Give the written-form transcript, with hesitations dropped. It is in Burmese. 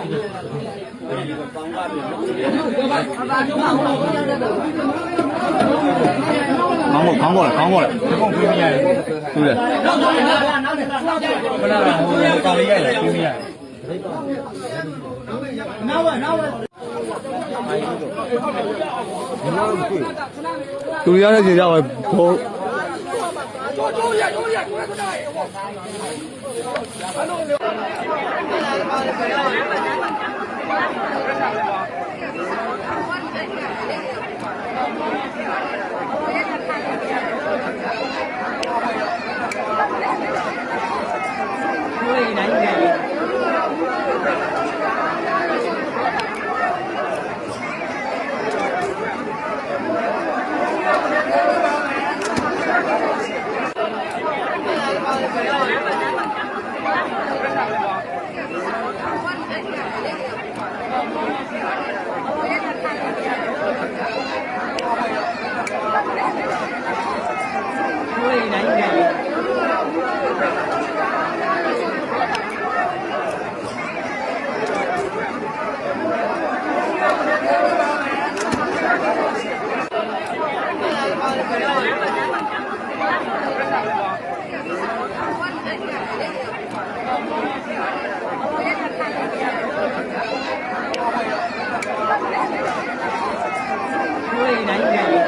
ခေါင်းပေါ်ခေါင်းပေါ်ခေါင်းပေးမရတယ်ဟုတ်တယ်ကောင်းလေးရတယ်ပေးမရတယ်သူရတဲ့ခြေကြောက်ပဲဘောHãy subscribe cho kênh Ghiền Mì Gõ để không bỏ lỡ